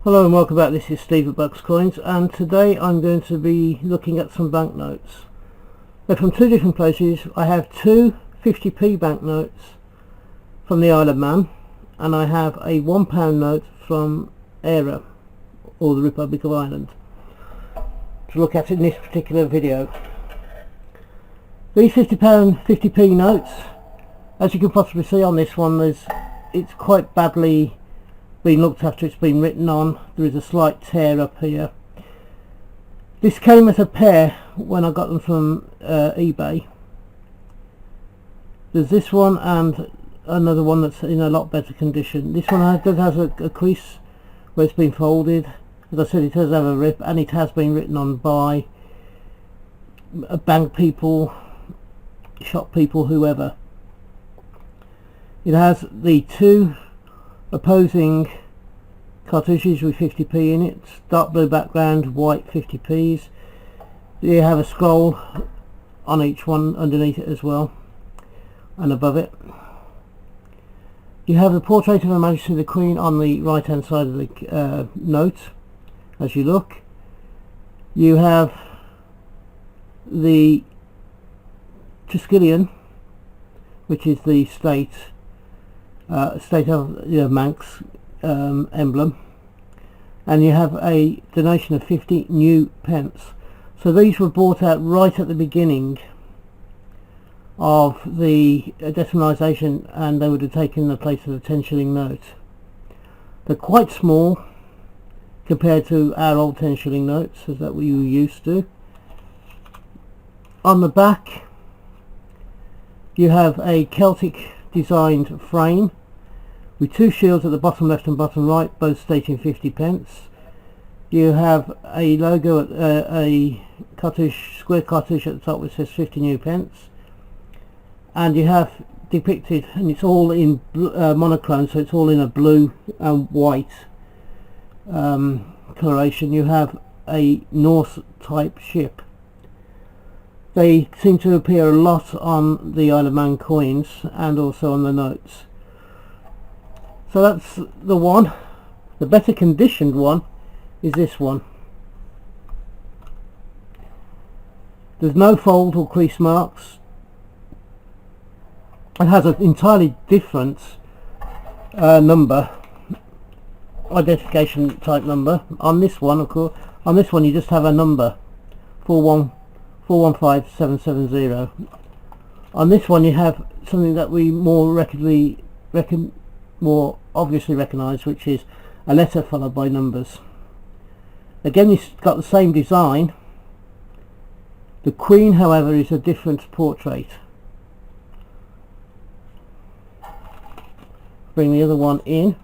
Hello and welcome back. This is Steve at Bucks Coins, and today I'm going to be looking at some banknotes. They're from two different places. I have two 50p banknotes from the Isle of Man, and I have a £1 note from Eire, or the Republic of Ireland, to look at in this particular video. These £50p notes, as you can possibly see on this one, it's quite badly been looked after. It's been written on. There is a slight tear up here. This came as a pair when I got them from eBay. There's this one and another one that's in a lot better condition. This one has a crease where it's been folded. As I said, it does have a rip, and it has been written on by bank people, shop people, whoever. It has the two opposing cartouches with 50p in it, dark blue background, white 50p's. You have a scroll on each one underneath it as well, and above it. You have the portrait of Her Majesty the Queen on the right hand side of the note as you look. You have the Tusculian, which is the state of Manx emblem, and you have a donation of 50 new pence. So these were bought out right at the beginning of the decimalisation, and they would have taken the place of the 10 shilling note. They're quite small compared to our old 10 shilling notes as that we were used to. On the back you have a Celtic designed frame with two shields at the bottom left and bottom right, both stating 50 pence. You have a logo at a cartouche, square cartouche at the top, which says 50 new pence, and you have depicted, and it's all in monochrome, so it's all in a blue and white coloration. You have a Norse type ship. They seem to appear a lot on the Isle of Man coins and also on the notes. So that's the one. The better conditioned one is this one. There's no fold or crease marks. It has an entirely different number, identification type number. On this one, of course, on this one you just have a number, 415770. On this one you have something that we more obviously recognise, which is a letter followed by numbers. Again, it's got the same design. The Queen, however, is a different portrait. Bring the other one in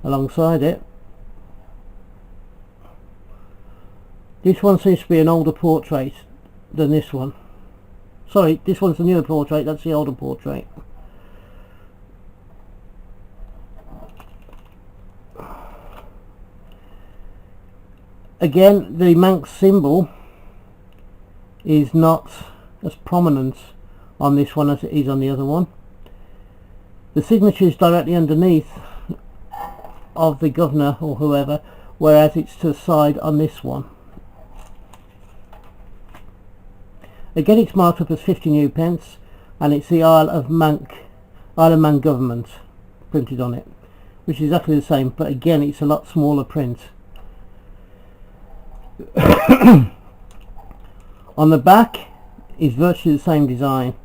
alongside it. This one seems to be an older portrait than this one. Sorry, this one's the newer portrait, that's the older portrait. Again, the Manx symbol is not as prominent on this one as it is on the other one. The signature is directly underneath of the governor or whoever, whereas it's to the side on this one. Again, it's marked up as 50 new pence, and it's the Isle of Man government printed on it, which is exactly the same, but again it's a lot smaller print. On the back is virtually the same design.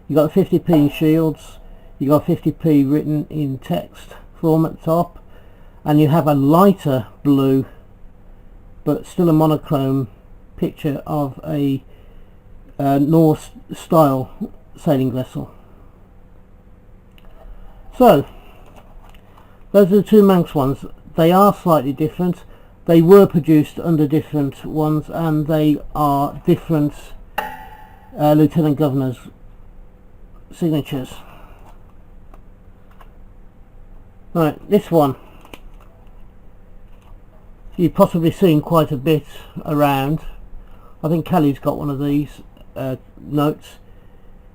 You got 50p in shields, you got 50p written in text form at the top, and you have a lighter blue but still a monochrome picture of a Norse style sailing vessel. So those are the two Manx ones. They are slightly different. They were produced under different ones, and they are different lieutenant governors' signatures. Right, this one you've possibly seen quite a bit around. I think Kelly's got one of these notes.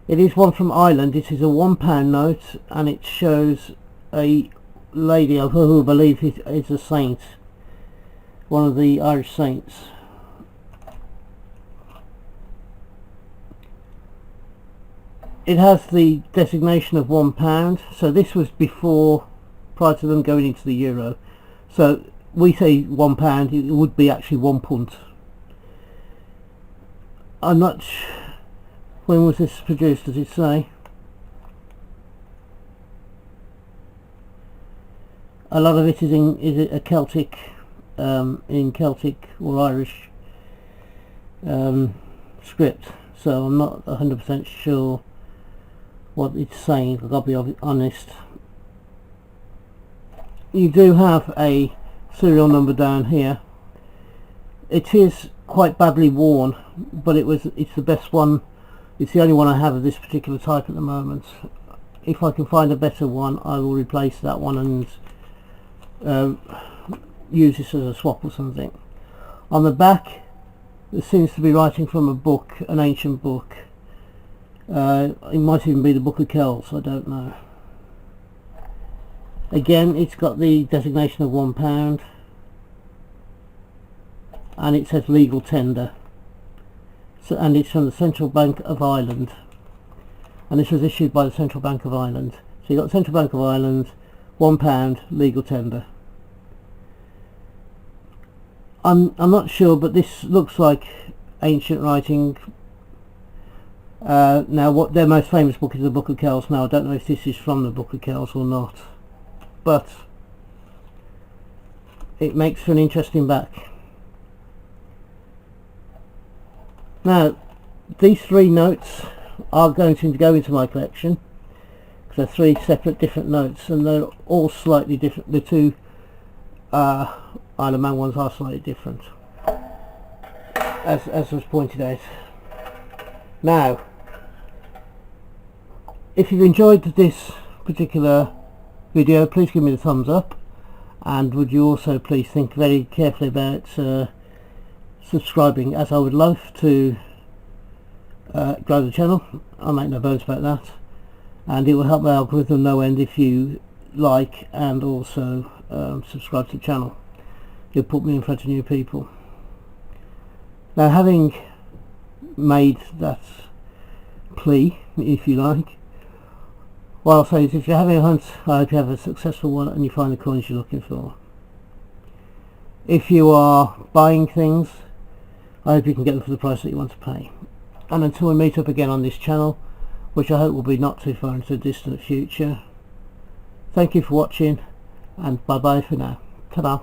It is one from Ireland. It is a £1 note, and it shows a lady who I believe is a saint, one of the Irish saints. It has the designation of £1, so this was prior to them going into the euro. So we say £1, it would be actually £1. I'm not when was this produced, does it say? A lot of it is in a Celtic, in Celtic or Irish script, so I'm not 100% sure what it's saying. I've got to be honest. You do have a serial number down here. It is quite badly worn, but it's the best one. It's the only one I have of this particular type at the moment. If I can find a better one, I will replace that one and use this as a swap or something. On the back there seems to be writing from a book, an ancient book. It might even be the Book of Kells, I don't know. Again, it's got the designation of £1 and it says legal tender. So, and it's from the Central Bank of Ireland, and this was issued by the Central Bank of Ireland. So you've got Central Bank of Ireland, £1 legal tender. I'm not sure, but this looks like ancient writing. Now what their most famous book is the Book of Kells. Now I don't know if this is from the Book of Kells or not, but it makes for an interesting back. Now these three notes are going to go into my collection because they're three separate different notes and they're all slightly different. The two Isle of Man ones are slightly different, as was pointed out. Now if you've enjoyed this particular video, please give me the thumbs up, and would you also please think very carefully about subscribing, as I would love to grow the channel. I'll make no bones about that, and it will help my algorithm no end if you like and also subscribe to the channel. You'll put me in front of new people. Now, having made that plea, if you like, what I'll say is, if you're having a hunt, I hope you have a successful one and you find the coins you're looking for. If you are buying things, I hope you can get them for the price that you want to pay. And until we meet up again on this channel, which I hope will be not too far into the distant future, thank you for watching, and bye bye for now. Ta-da.